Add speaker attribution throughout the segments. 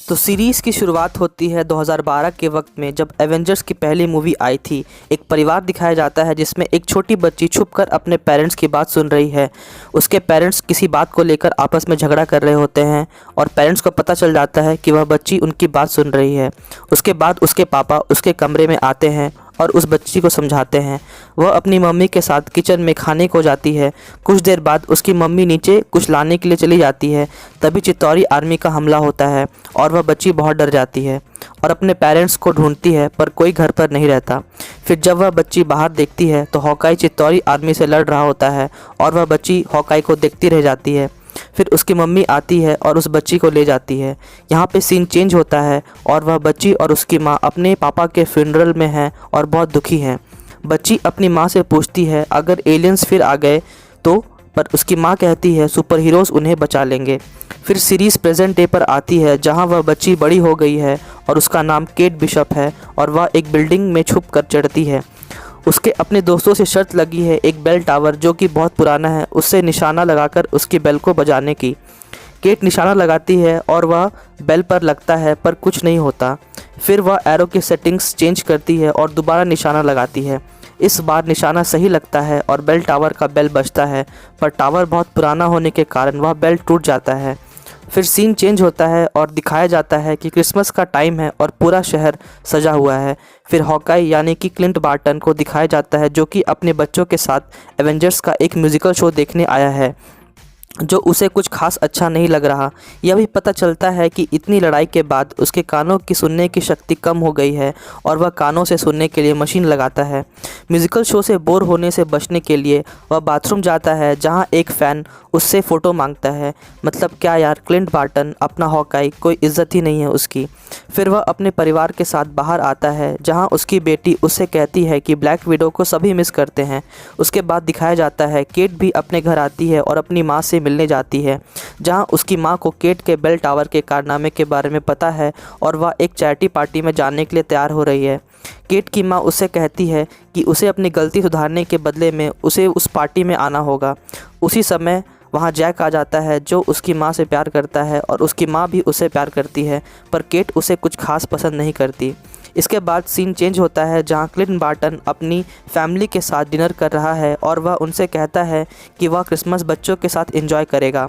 Speaker 1: तो सीरीज़ की शुरुआत होती है 2012 के वक्त में, जब एवेंजर्स की पहली मूवी आई थी। एक परिवार दिखाया जाता है जिसमें एक छोटी बच्ची छुपकर अपने पेरेंट्स की बात सुन रही है। उसके पेरेंट्स किसी बात को लेकर आपस में झगड़ा कर रहे होते हैं और पेरेंट्स को पता चल जाता है कि वह बच्ची उनकी बात सुन रही है। उसके बाद उसके पापा उसके कमरे में आते हैं और उस बच्ची को समझाते हैं। वह अपनी मम्मी के साथ किचन में खाने को जाती है। कुछ देर बाद उसकी मम्मी नीचे कुछ लाने के लिए चली जाती है। तभी चित्तौरी आर्मी का हमला होता है और वह बच्ची बहुत डर जाती है और अपने पेरेंट्स को ढूंढती है, पर कोई घर पर नहीं रहता। फिर जब वह बच्ची बाहर देखती है तो हॉकाई चित्तौरी आर्मी से लड़ रहा होता है और वह बच्ची हॉकाई को देखती रह जाती है। फिर उसकी मम्मी आती है और उस बच्ची को ले जाती है। यहाँ पे सीन चेंज होता है और वह बच्ची और उसकी माँ अपने पापा के फ्यूनरल में हैं और बहुत दुखी हैं। बच्ची अपनी माँ से पूछती है अगर एलियंस फिर आ गए तो, पर उसकी माँ कहती है सुपर हीरोज़ उन्हें बचा लेंगे। फिर सीरीज़ प्रेजेंट डे पर आती है जहाँ वह बच्ची बड़ी हो गई है और उसका नाम केट बिशप है और वह एक बिल्डिंग में छुप कर चढ़ती है। उसके अपने दोस्तों से शर्त लगी है एक बेल टावर जो कि बहुत पुराना है उससे निशाना लगाकर उसकी बेल को बजाने की। केट निशाना लगाती है और वह बेल पर लगता है पर कुछ नहीं होता। फिर वह एरो की सेटिंग्स चेंज करती है और दोबारा निशाना लगाती है। इस बार निशाना सही लगता है और बेल टावर का बेल बजता है, पर टावर बहुत पुराना होने के कारण वह बेल टूट जाता है। फिर सीन चेंज होता है और दिखाया जाता है कि क्रिसमस का टाइम है और पूरा शहर सजा हुआ है। फिर हॉकाई यानी कि क्लिंट बार्टन को दिखाया जाता है जो कि अपने बच्चों के साथ एवेंजर्स का एक म्यूज़िकल शो देखने आया है, जो उसे कुछ खास अच्छा नहीं लग रहा। यह भी पता चलता है कि इतनी लड़ाई के बाद उसके कानों की सुनने की शक्ति कम हो गई है और वह कानों से सुनने के लिए मशीन लगाता है। म्यूज़िकल शो से बोर होने से बचने के लिए वह बाथरूम जाता है जहां एक फ़ैन उससे फ़ोटो मांगता है। मतलब क्या यार, क्लिंट बार्टन अपना हॉकाई, कोई इज्जत ही नहीं है उसकी। फिर वह अपने परिवार के साथ बाहर आता है जहां उसकी बेटी उससे कहती है कि ब्लैक विडो को सभी मिस करते हैं। उसके बाद दिखाया जाता है केट भी अपने घर आती है और अपनी माँ से मिलने जाती है, जहां उसकी माँ को केट के बेल टावर के कारनामे के बारे में पता है और वह एक चैरिटी पार्टी में जाने के लिए तैयार हो रही है। केट की माँ उससे कहती है कि उसे अपनी गलती सुधारने के बदले में उसे उस पार्टी में आना होगा। उसी समय वहाँ जैक आ जाता है जो उसकी माँ से प्यार करता है और उसकी माँ भी उसे प्यार करती है, पर केट उसे कुछ खास पसंद नहीं करती। इसके बाद सीन चेंज होता है जहाँ क्लिंट बार्टन अपनी फैमिली के साथ डिनर कर रहा है और वह उनसे कहता है कि वह क्रिसमस बच्चों के साथ एंजॉय करेगा।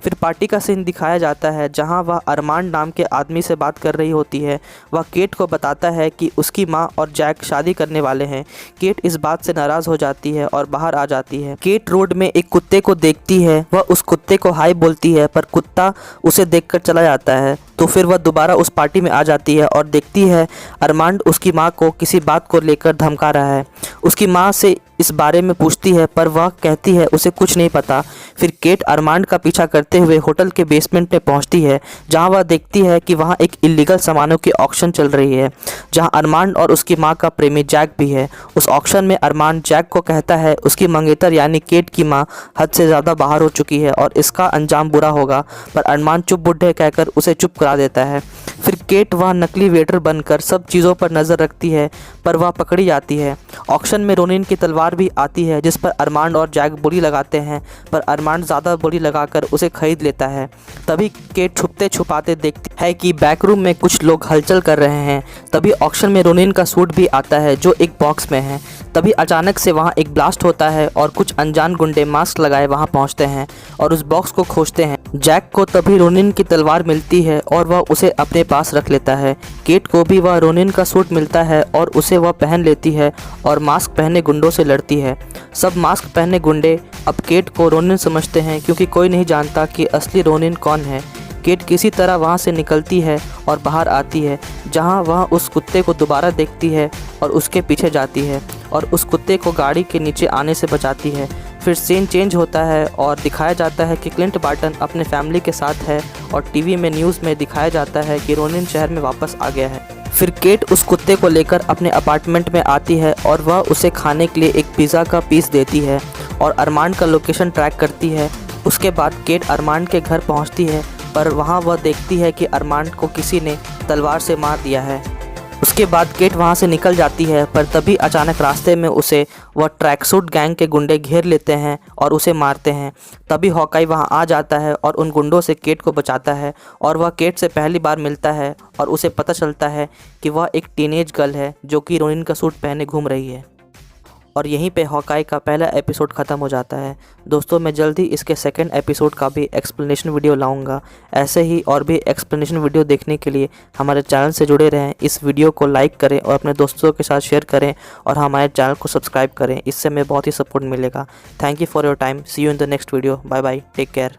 Speaker 1: फिर पार्टी का सीन दिखाया जाता है जहां वह अरमान नाम के आदमी से बात कर रही होती है। वह केट को बताता है कि उसकी मां और जैक शादी करने वाले हैं। केट इस बात से नाराज़ हो जाती है और बाहर आ जाती है। केट रोड में एक कुत्ते को देखती है, वह उस कुत्ते को हाय बोलती है पर कुत्ता उसे देखकर चला जाता है। तो फिर वह दोबारा उस पार्टी में आ जाती है और देखती है अरमान उसकी माँ को किसी बात को लेकर धमका रहा है। उसकी माँ से इस बारे में पूछती है पर वह कहती है उसे कुछ नहीं पता। फिर केट अरमान का पीछा करते हुए होटल के बेसमेंट में पहुंचती है जहां वह देखती है कि वहां एक इलीगल सामानों की ऑक्शन चल रही है, जहां अरमान और उसकी मां का प्रेमी जैक भी है। उस ऑक्शन में अरमान जैक को कहता है उसकी मंगेतर यानी केट की मां हद से ज़्यादा बाहर हो चुकी है और इसका अंजाम बुरा होगा, पर अरमान चुप बुड्ढे कहकर उसे चुप करा देता है। फिर केट वह नकली वेटर बनकर सब चीज़ों पर नज़र रखती है, पर वह पकड़ी जाती है। ऑक्शन में रोनिन की तलवार भी आती है जिस पर अरमान और जैक बोली लगाते हैं, पर अरमान ज़्यादा बोली लगाकर उसे खरीद लेता है। तभी केट छुपते छुपाते देखती है कि बैकरूम में कुछ लोग हलचल कर रहे हैं। तभी ऑक्शन में रोनिन का सूट भी आता है जो एक बॉक्स में है। तभी अचानक से वहाँ एक ब्लास्ट होता है और कुछ अनजान गुंडे मास्क लगाए वहाँ पहुँचते हैं और उस बॉक्स को खोजते हैं। जैक को तभी रोनिन की तलवार मिलती है और वह उसे अपने पास रख लेता है। केट को भी वह रोनिन का सूट मिलता है और उसे वह पहन लेती है और मास्क पहने गुंडों से लड़ती है। सब मास्क पहने गुंडे अब केट को रोनिन समझते हैं क्योंकि कोई नहीं जानता कि असली रोनिन कौन है। केट किसी तरह वहाँ से निकलती है और बाहर आती है जहाँ वह उस कुत्ते को दोबारा देखती है और उसके पीछे जाती है और उस कुत्ते को गाड़ी के नीचे आने से बचाती है। फिर सीन चेंज होता है और दिखाया जाता है कि क्लिंट बार्टन अपने फैमिली के साथ है और टीवी में न्यूज़ में दिखाया जाता है कि रोनिन शहर में वापस आ गया है। फिर केट उस कुत्ते को लेकर अपने अपार्टमेंट में आती है और वह उसे खाने के लिए एक पिज़्ज़ा का पीस देती है और अरमान का लोकेशन ट्रैक करती है। उसके बाद केट अरमान के घर पहुंचती है, पर वहां वह देखती है कि अरमान को किसी ने तलवार से मार दिया है। उसके बाद केट वहाँ से निकल जाती है, पर तभी अचानक रास्ते में उसे वह ट्रैकसूट गैंग के गुंडे घेर लेते हैं और उसे मारते हैं। तभी हॉकाई वहाँ आ जाता है और उन गुंडों से केट को बचाता है और वह केट से पहली बार मिलता है और उसे पता चलता है कि वह एक टीनेज गर्ल है जो कि रोनिन का सूट पहने घूम रही है। और यहीं पे हॉकाई का पहला एपिसोड ख़त्म हो जाता है। दोस्तों, मैं जल्दी इसके सेकंड एपिसोड का भी एक्सप्लेनेशन वीडियो लाऊंगा। ऐसे ही और भी एक्सप्लेनेशन वीडियो देखने के लिए हमारे चैनल से जुड़े रहें। इस वीडियो को लाइक करें और अपने दोस्तों के साथ शेयर करें और हमारे चैनल को सब्सक्राइब करें। इससे हमें बहुत ही सपोर्ट मिलेगा। Thank you for your time. See you in the next video. Bye bye, take care.